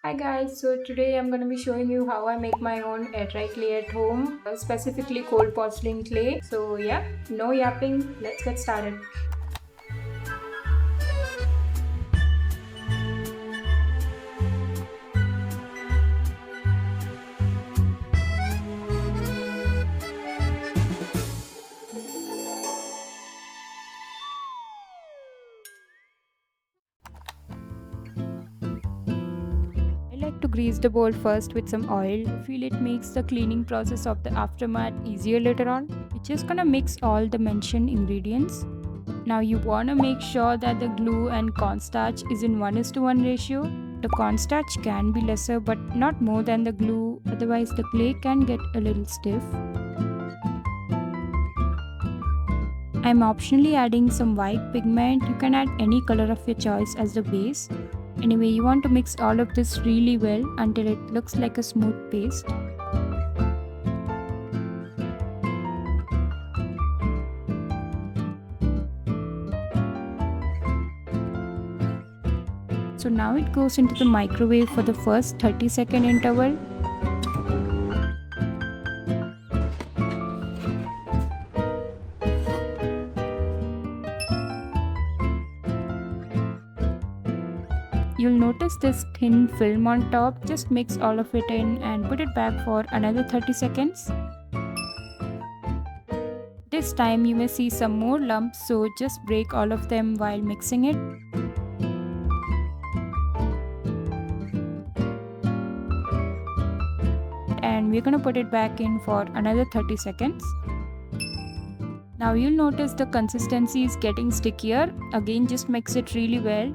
Hi guys, so today I'm going to be showing you how I make my own airtight clay at home, specifically cold porcelain clay. So yeah, no yapping, let's get started. I like to grease the bowl first with some oil. I feel it makes the cleaning process of the aftermath easier later on. We're just gonna mix all the mentioned ingredients. Now you wanna make sure that the glue and cornstarch is in 1:1 ratio. The cornstarch can be lesser but not more than the glue, otherwise the clay can get a little stiff. I'm optionally adding some white pigment. You can add any color of your choice as the base. Anyway, you want to mix all of this really well until it looks like a smooth paste. So now it goes into the microwave for the first 30-second interval. You'll notice this thin film on top. Just mix all of it in and put it back for another 30 seconds. This time you may see some more lumps, so just break all of them while mixing it. And we're gonna put it back in for another 30 seconds. Now you'll notice the consistency is getting stickier. Again, just mix it really well.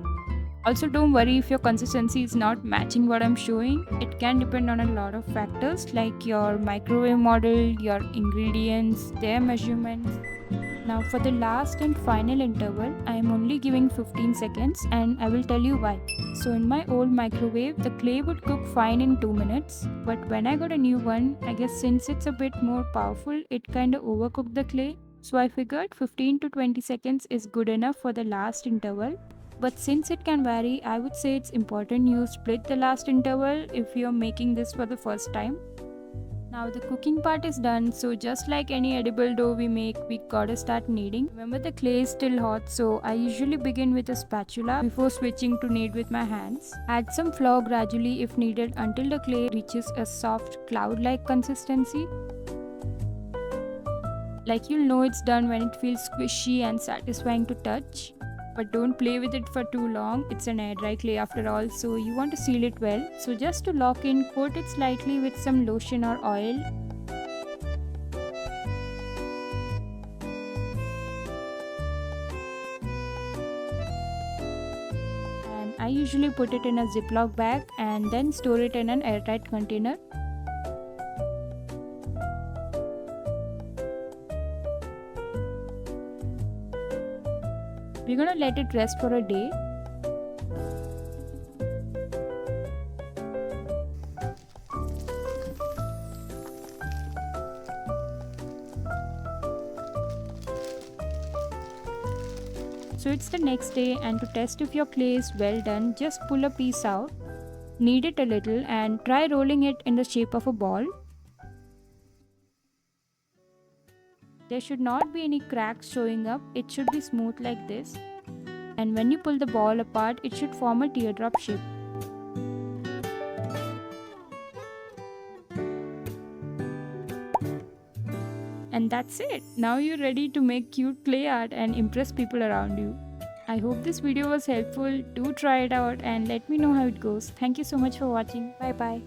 Also, don't worry if your consistency is not matching what I'm showing. It can depend on a lot of factors like your microwave model, your ingredients, their measurements. Now for the last and final interval, I am only giving 15 seconds and I will tell you why. So in my old microwave, the clay would cook fine in 2 minutes. But when I got a new one, I guess since it's a bit more powerful, it kinda overcooked the clay. So I figured 15 to 20 seconds is good enough for the last interval. But since it can vary, I would say it's important you split the last interval if you're making this for the first time. Now the cooking part is done, so just like any edible dough we make, we gotta start kneading. Remember, the clay is still hot, so I usually begin with a spatula before switching to knead with my hands. Add some flour gradually if needed until the clay reaches a soft cloud-like consistency. Like, you'll know it's done when it feels squishy and satisfying to touch. But don't play with it for too long. It's an air dry clay after all, so you want to seal it well. So just to lock in, coat it slightly with some lotion or oil. And I usually put it in a Ziploc bag and then store it in an airtight container. We're gonna let it rest for a day. So it's the next day, and to test if your clay is well done, just pull a piece out, knead it a little and try rolling it in the shape of a ball. There should not be any cracks showing up. It should be smooth like this. And when you pull the ball apart, it should form a teardrop shape. And that's it. Now you're ready to make cute clay art and impress people around you. I hope this video was helpful. Do try it out and let me know how it goes. Thank you so much for watching. Bye bye.